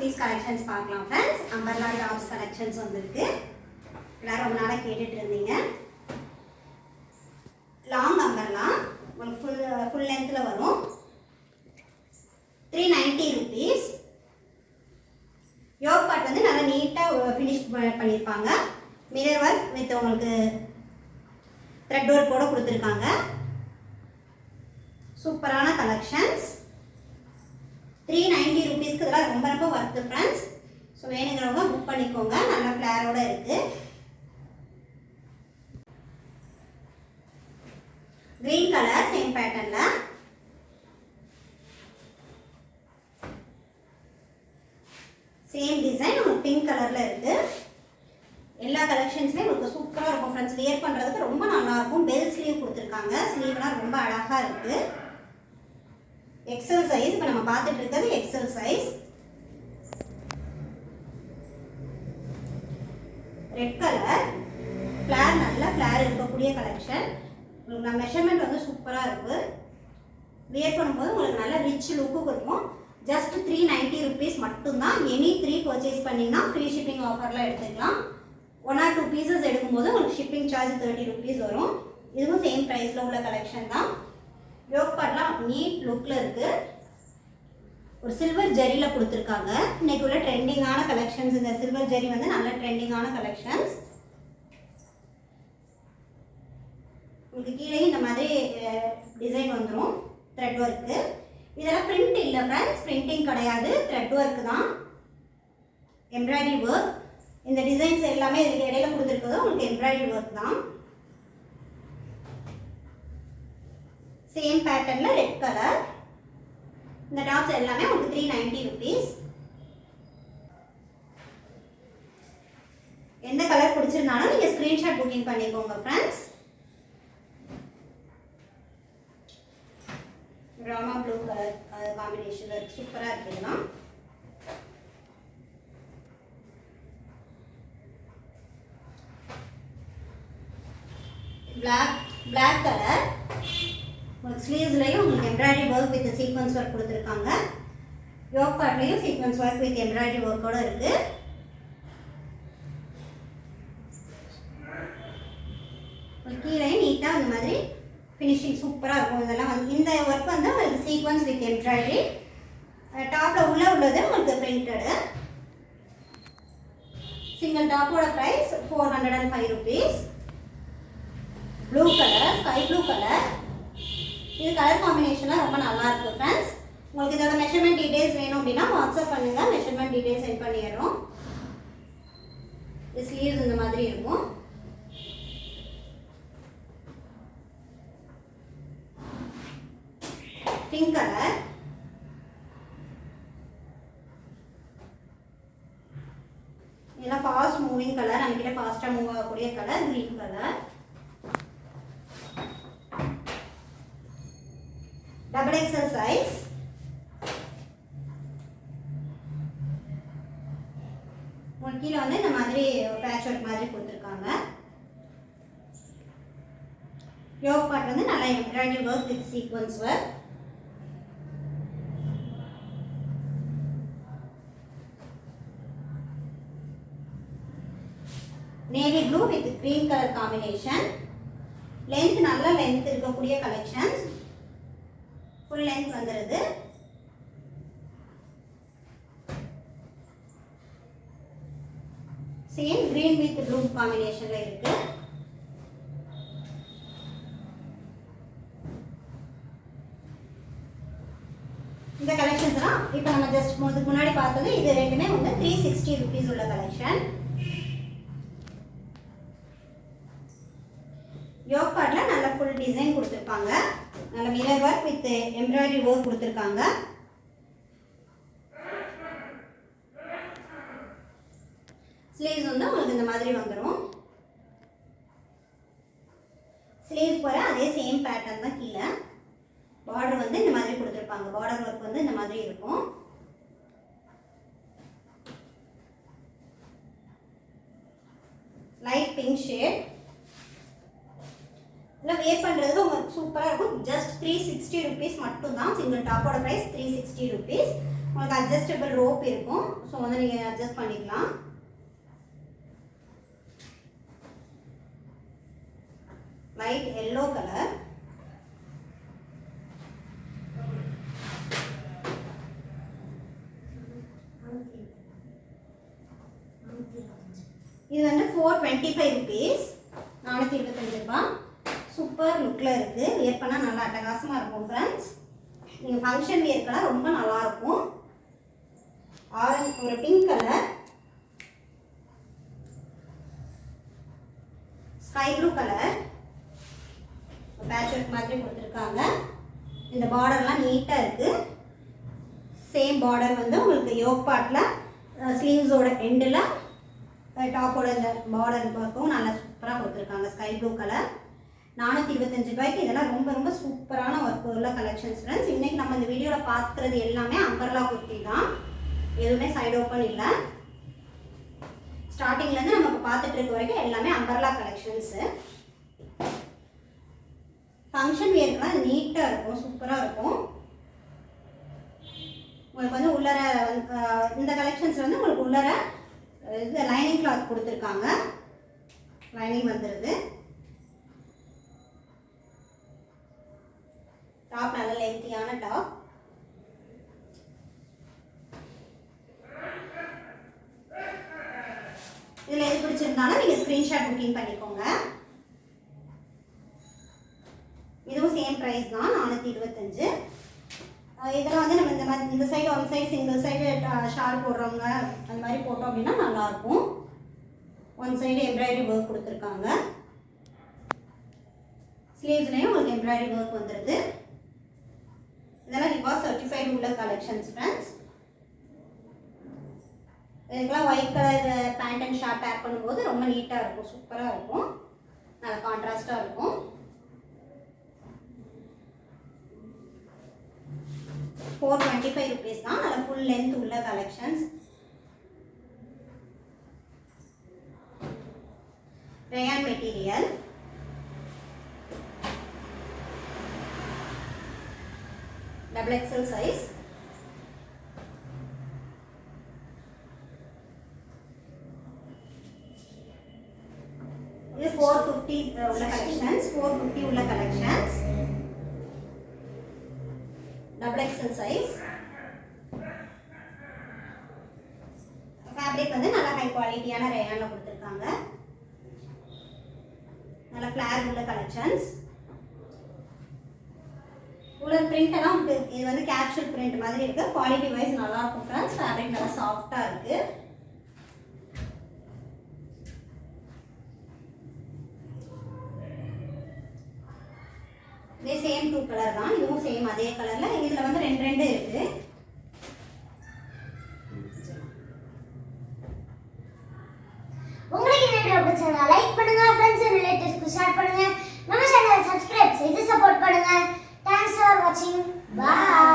Kurtis collections பார்க்கலாம் friends. Umbrella tops collections வந்திருக்கு. எல்லாரும் ரொம்ப நாளாக கேட்டுட்டு இருந்தீங்க. லாங் அம்பர்லா உங்களுக்கு ஃபுல் லென்த்தில் வரும். 390 rupees. யோக் பார்ட் வந்து நல்லா நீட்டாக ஃபினிஷ் பண்ணியிருப்பாங்க. மிரர் ஒர்க் வித் உங்களுக்கு த்ரெட் ஒர்க் கூட கொடுத்துருக்காங்க. சூப்பரான கலெக்ஷன்ஸ். 390 rupeesக்கு இதெல்லாம் ரொம்ப ரொம்ப ஒர்த்து ஃப்ரெண்ட்ஸ். ஸோ வேணுங்கிறவங்க புக் பண்ணிக்கோங்க. நல்ல ஃப்ளேரோட இருக்குது. க்ரீன் கலர் சேம் பேட்டர்னில். சேம் டிசைன் உங்களுக்கு பிங்க் கலரில் இருக்குது. எல்லா கலெக்ஷன்ஸுமே உங்களுக்கு சூப்பராக இருக்கும் ஃப்ரெண்ட்ஸ். வியர் பண்ணுறதுக்கு ரொம்ப நல்லாயிருக்கும். பெல் ஸ்லீவ் கொடுத்துருக்காங்க. ஸ்லீவ்லாம் ரொம்ப அழகாக இருக்குது. XL size. இப்போ நம்ம பார்த்துட்டு இருக்கிறது XL size. Red colour flare, நல்ல ஃப்ளேர் இருக்கக்கூடிய கலெக்ஷன். உங்களுக்கு நான் மெஷர்மெண்ட் வந்து சூப்பராக இருக்குது. வியர் பண்ணும்போது உங்களுக்கு நல்ல ரிச் லுக்கு இருக்கும். ஜஸ்ட் 390 rupees மட்டும்தான். எனி 3 பர்ச்சேஸ் பண்ணிங்கன்னா ஃப்ரீ ஷிப்பிங் ஆஃபரில் எடுத்துக்கலாம். 1 or 2 பீசஸ் எடுக்கும்போது உங்களுக்கு ஷிப்பிங் சார்ஜ் 30 rupees வரும். இதுவும் சேம் ப்ரைஸில் உள்ள கலெக்ஷன் தான். யோக் பார்ட்லாம் நீட் லுக்கில் இருக்குது. ஒரு சில்வர் ஜெரியில் கொடுத்துருக்காங்க. இன்றைக்கி உள்ள ட்ரெண்டிங்கான கலெக்ஷன்ஸ். இந்த சில்வர் ஜெரி வந்து நல்ல ட்ரெண்டிங்கான கலெக்ஷன்ஸ். உங்களுக்கு கீழே இந்த மாதிரி டிசைன் வந்துடும். Thread work. இதெல்லாம் பிரிண்ட் இல்லை ஃப்ரெண்ட்ஸ். பிரிண்டிங் கிடையாது. த்ரெட் ஒர்க்கு தான். Embroidery work. இந்த டிசைன்ஸ் எல்லாமே இதுக்கு இடையில கொடுத்துருக்கிறது உங்களுக்கு எம்ப்ராய்டரி ஒர்க் தான். சேம் பேட்டர்னில் ரெட் கலர். இந்த டாப்ஸ் எல்லாமே உங்களுக்கு 390 rupees. எந்த கலர் பிடிச்சிருந்தாலும் நீங்கள் ஸ்க்ரீன்ஷாட் புக்கிங் பண்ணிக்கோங்க ஃப்ரெண்ட்ஸ். ராமா ப்ளூ கலர் காம்பினேஷனில் சூப்பராக இருக்குதுன்னா. Black colour. உங்களுக்கு ஸ்லீவ்ஸ்லையும் உங்களுக்கு embroidery work with sequins work கொடுத்துருக்காங்க. யோக் பார்ட்லேயும் சீக்வன்ஸ் ஒர்க் வித் எம்ப்ராய்டரி ஒர்க்கோடு இருக்குது. கீழே நீட்டாக இந்த மாதிரி ஃபினிஷிங் சூப்பராக இருக்கும். இதெல்லாம் வந்து இந்த ஒர்க் வந்து உங்களுக்கு சீக்வன்ஸ் வித் எம்ப்ராய்டரி. டாப்பில் உள்ளது உங்களுக்கு பிரிண்டடு. சிங்கிள் டாப்போட price 405 rupees. Blue colour, sky blue colour. இது கலர் காம்பினேஷனாக ரொம்ப நல்லா இருக்குது ஃப்ரெண்ட்ஸ். உங்களுக்கு இதோட மெஷர்மெண்ட் டீடைல்ஸ் வேணும் அப்படின்னா வாட்ஸ்அப் பண்ணுங்கள். மெஷர்மெண்ட் டீடைல்ஸ் சென்ட் பண்ணிடுறோம். இது ஸ்லீவ்ஸ் இந்த மாதிரி இருக்கும். Pink colour. இதெல்லாம் ஃபாஸ்ட் மூவிங் கலர். நம்மகிட்ட ஃபாஸ்ட்டாக மூவ் ஆகக்கூடிய colour green colour. Double XL size. உங்களுக்கு கீழே வந்து இந்த மாதிரி பேட்ச் ஒர்க் மாதிரி கொடுத்துருக்காங்க. யோக் பார்ட் வந்து நல்லா embroidery work with sequins work. Navy blue with green colour combination. Length நல்ல லென்த் இருக்கக்கூடிய கலெக்ஷன்ஸ். ஃபுல் லென்த் வந்துடுது. சேம் கிரீன் வித் ப்ளூ காம்பினேஷன்ல இருக்கு. இந்த கலெக்ஷன்ஸ்லாம் இப்போ நம்ம ஜஸ்ட் முன்னாடி பார்த்தது இது ரெண்டுமே வந்து 360 rupees உள்ள கலெக்ஷன். யோக் பார்ட்ல நல்ல ஃபுல் டிசைன் கொடுத்துருப்பாங்க. நல்ல mirror work with embroidery work கொடுத்துருக்காங்க. ஸ்லீவ்ஸ் வந்து உங்களுக்கு இந்த மாதிரி வந்துடும். ஸ்லீவ்ஸ் போகிற அதே சேம் பேட்டர்ன் தான். கீழே பார்டர் வந்து இந்த மாதிரி கொடுத்துருப்பாங்க. பார்டர் ஒர்க் வந்து இந்த மாதிரி இருக்கும். Light pink shade. இல்லை வியர் பண்ணுறதுக்கு உங்களுக்கு சூப்பராக இருக்கும். ஜஸ்ட் 360 rupees மட்டும்தான். சிங்கிள் டாப்போட ப்ரைஸ் 360 rupees. உங்களுக்கு அட்ஜஸ்டபிள் ரோப் இருக்கும். ஸோ வந்து நீங்கள் அட்ஜஸ்ட் பண்ணிக்கலாம். Light yellow colour. இது வந்து 425 rupees, 425 ரூபாய். சூப்பர் லுக்கில் இருக்குது. வியர் பண்ணால் நல்லா அட்டகாசமாக இருக்கும் ஃப்ரெண்ட்ஸ். நீங்கள் ஃபங்க்ஷன் வியர்க்கெல்லாம் ரொம்ப நல்லாயிருக்கும். ஆரஞ்சு, ஒரு pink colour, sky blue colour, patch work மாதிரி கொடுத்துருக்காங்க. இந்த பார்டர்லாம் நீட்டாக இருக்குது. சேம் பார்டர் வந்து உங்களுக்கு யோக் பார்ட்டில் ஸ்லீவ்ஸோட எண்டில் டாப்போட இந்த பார்டர் பார்க்கவும் நல்லா சூப்பராக கொடுத்துருக்காங்க. ஸ்கை ப்ளூ கலர், 425 ரூபாய்க்கு. இதெல்லாம் ரொம்ப ரொம்ப சூப்பரான ஒர்க் உள்ள கலெக்ஷன்ஸ் ஃப்ரெண்ட்ஸ். இன்றைக்கி நம்ம இந்த வீடியோவில் பார்க்குறது எல்லாமே அம்பர்லா குர்த்தி தான். எதுவுமே சைடு ஓப்பன் இல்லை. ஸ்டார்டிங்லேருந்து நம்ம இப்போ பார்த்துட்டு இருக்க வரைக்கும் எல்லாமே அம்பர்லா கலெக்ஷன்ஸு. ஃபங்க்ஷன் வியர்க்கெலாம் இது நீட்டாக இருக்கும், சூப்பராக இருக்கும். உங்களுக்கு வந்து உள்ளர இந்த கலெக்ஷன்ஸ் வந்து உங்களுக்கு உள்ளர இது லைனிங் கிளாத் கொடுத்துருக்காங்க. லைனிங் வந்துடுது. டாப் நல்ல லென்த்தியான டாப். இதில் எது பிடிச்சிருந்தாலும் நீங்கள் ஸ்க்ரீன்ஷாட் புக்கிங் பண்ணிக்கோங்க. இதுவும் சேம் ப்ரைஸ் தான், 425. இதில் வந்து நம்ம இந்த மாதிரி இந்த side one side single side shawl போடுறவங்க அந்த மாதிரி போட்டோம் அப்படின்னா நல்லாயிருக்கும். ஒன் சைடு எம்ப்ராய்டரி ஒர்க் கொடுத்துருக்காங்க. ஸ்லீவ்ஸ்லேயும் உங்களுக்கு எம்ப்ராய்டரி ஒர்க் வந்துடுது. இதெல்லாம் ரிவா சர்டிஃபைடு உள்ள கலெக்ஷன்ஸ் ஃப்ரெண்ட்ஸ். இதுக்கெல்லாம் white colour pant and short pack பண்ணும்போது ரொம்ப நீட்டாக இருக்கும், சூப்பராக இருக்கும், நல்லா கான்ட்ராஸ்டாக இருக்கும். 425 rupees தான். நல்ல ஃபுல் லென்த் உள்ள collections. Rayon material. Double XL size. இது 450 உள்ள கலெக்ஷன்ஸ். 450 உள்ள collections. Double XL size. Fabric வந்து நல்ல ஹை குவாலிட்டியான ரயான்ல கொடுத்துருக்காங்க. நல்ல ஃப்ளார் உள்ள கலெக்ஷன்ஸ். உள்ள பிரிண்ட் எல்லாம் இது வந்து கேப்சூல் பிரிண்ட் மாதிரி இருக்கு. குவாலிட்டி வைஸ் நல்லா இருக்கும் ஃப்ரெண்ட்ஸ். ஃபேப்ரிக் நல்லா சாஃப்டா இருக்கு. இதே சேம் 2 கலர் தான். இதுவும் சேம் அதே கலர்ல. இதுல வந்து ரெண்டு இருக்கு. உங்களுக்கு இந்த வீடியோ பிடிச்சிருந்தா லைக் பண்ணுங்க, ஃப்ரெண்ட்ஸ் அண்ட் ரிலேட்டிவ்ஸ்க்கு ஷேர் பண்ணுங்க, நம்ம சேனலை சப்ஸ்கிரைப் செய்து சப்போர்ட் பண்ணுங்க. Thanks for watching. Bye.